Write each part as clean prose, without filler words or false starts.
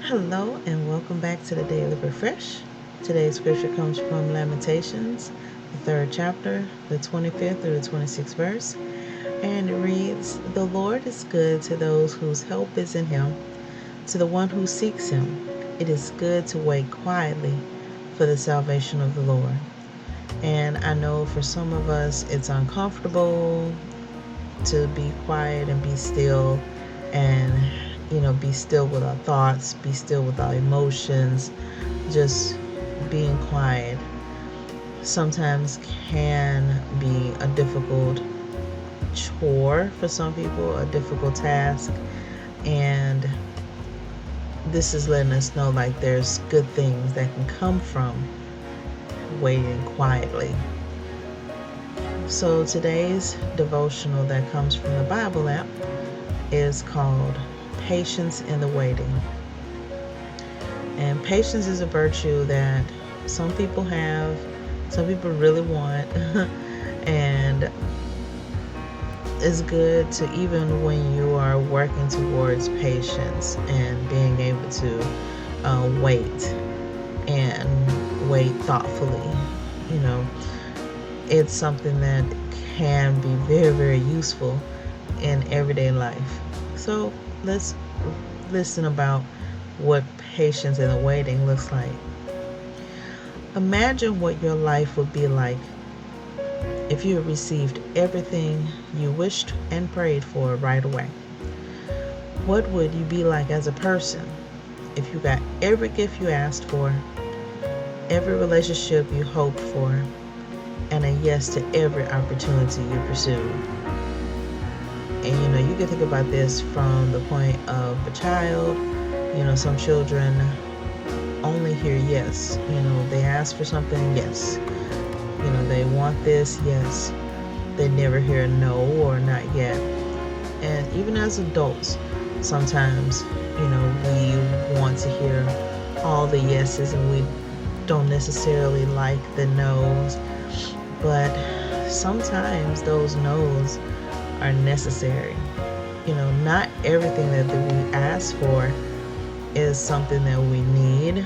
Hello and welcome back to the Daily Refresh. Today's scripture comes from Lamentations, the third chapter, the 25th through the 26th verse, and it reads, "The Lord is good to those whose hope is in him, to the one who seeks him. It is good to wait quietly for the salvation of the Lord." And I know for some of us it's uncomfortable to be quiet and be still and be still with our thoughts, be still with our emotions. Just being quiet sometimes can be a difficult chore for some people, a difficult task. And this is letting us know like there's good things that can come from waiting quietly. So today's devotional that comes from the Bible app is called Patience in the Waiting. And patience is a virtue that some people have, some people really want, and it's good to, even when you are working towards patience and being able to wait and wait thoughtfully. You know, it's something that can be very, very useful in everyday life. So let's listen about what patience in the waiting looks like. Imagine what your life would be like if you had received everything you wished and prayed for right away. What would you be like as a person if you got every gift you asked for, every relationship you hoped for, and a yes to every opportunity you pursued? And you can think about this from the point of a child. Some children only hear yes. They ask for something, yes. They want this, yes. They never hear no or not yet. And even as adults, sometimes, we want to hear all the yeses and we don't necessarily like the no's. But sometimes those no's are necessary. Not everything that we ask for is something that we need,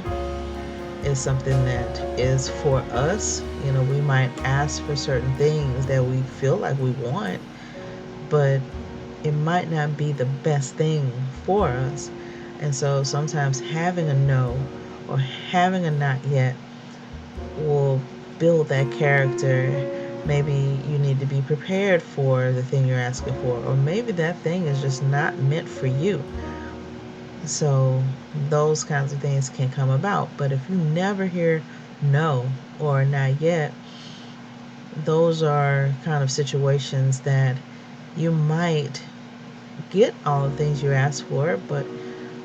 is something that is for us. We might ask for certain things that we feel like we want, but it might not be the best thing for us. And so sometimes having a no or having a not yet will build that character. Maybe you need to be prepared for the thing you're asking for, or maybe that thing is just not meant for you. So those kinds of things can come about. But if you never hear no or not yet, those are kind of situations that you might get all the things you ask for, but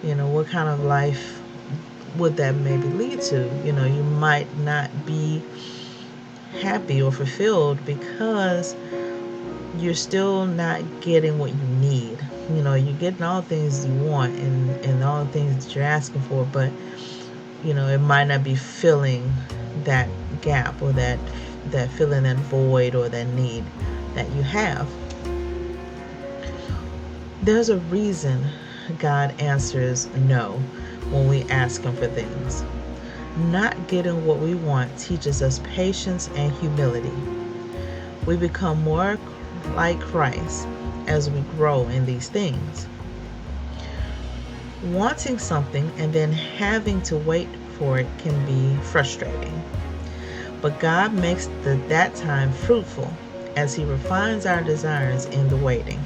what kind of life would that maybe lead to? You might not be happy or fulfilled because you're still not getting what you need. You're getting all the things you want and all the things that you're asking for, but it might not be filling that gap or that filling that void or that need that you have. There's a reason God answers no when we ask him for things. Not getting what we want teaches us patience and humility. We become more like Christ as we grow in these things. Wanting something and then having to wait for it can be frustrating. But God makes that time fruitful as he refines our desires in the waiting.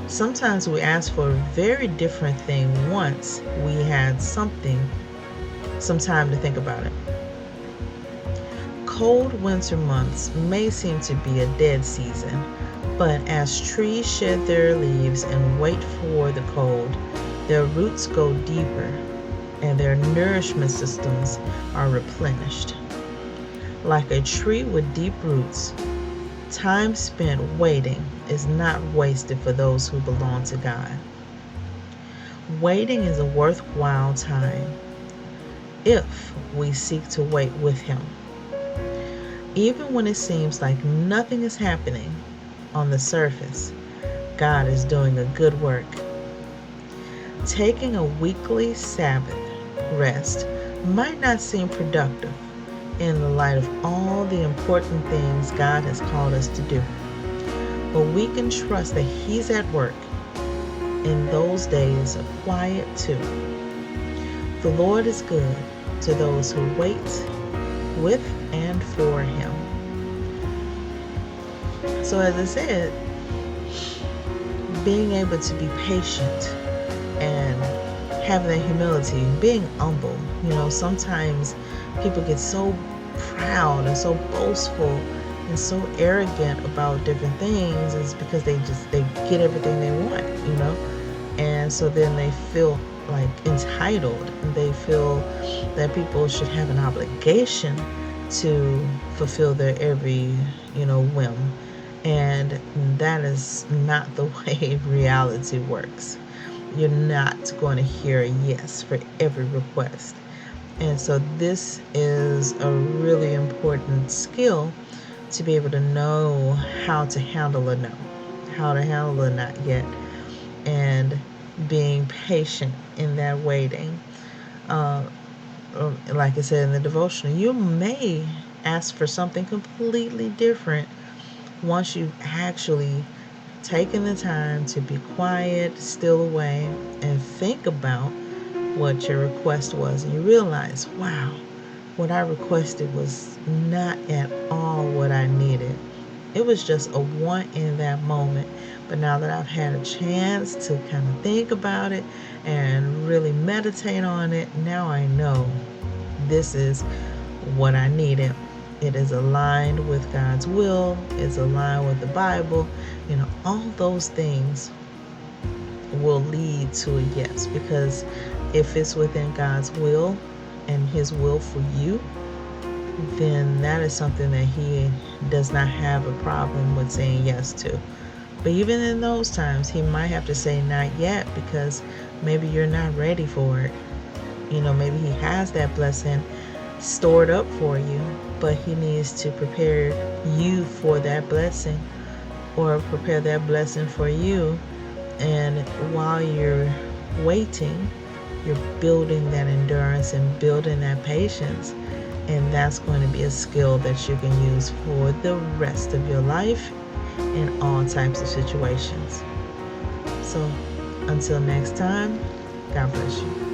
Sometimes we ask for a very different thing once we had some time to think about it. Cold winter months may seem to be a dead season, but as trees shed their leaves and wait for the cold, their roots go deeper and their nourishment systems are replenished. Like a tree with deep roots, time spent waiting is not wasted for those who belong to God. Waiting is a worthwhile time if we seek to wait with him. Even when it seems like nothing is happening on the surface, God is doing a good work. taking a weekly Sabbath rest might not seem productive in the light of all the important things God has called us to do. But we can trust that He's at work in those days of quiet too. The Lord is good to those who wait with and for Him. So as I said, being able to be patient and having that humility, being humble. Sometimes people get so proud and so boastful and so arrogant about different things. It's because they get everything they want, and so then they feel like entitled, and they feel that people should have an obligation to fulfill their every whim. And that is not the way reality works. You're not going to hear a yes for every request. And so this is a really important skill, to be able to know how to handle a no, how to handle a not yet, and being patient in that waiting. Like I said in the devotional, you may ask for something completely different once you've actually taken the time to be quiet, still away, and think about what your request was, and you realize, wow, what I requested was not at all what I needed. It was just a want in that moment. But now that I've had a chance to kind of think about it and really meditate on it, now I know this is what I needed. It is aligned with God's will. It's aligned with the Bible. All those things will lead to a yes, because if it's within God's will and His will for you, then that is something that He does not have a problem with saying yes to. But even in those times, He might have to say not yet, because maybe you're not ready for it. Maybe He has that blessing stored up for you, but He needs to prepare you for that blessing, or prepare that blessing for you. And while you're waiting, you're building that endurance and building that patience. And that's going to be a skill that you can use for the rest of your life in all types of situations. So until next time, God bless you.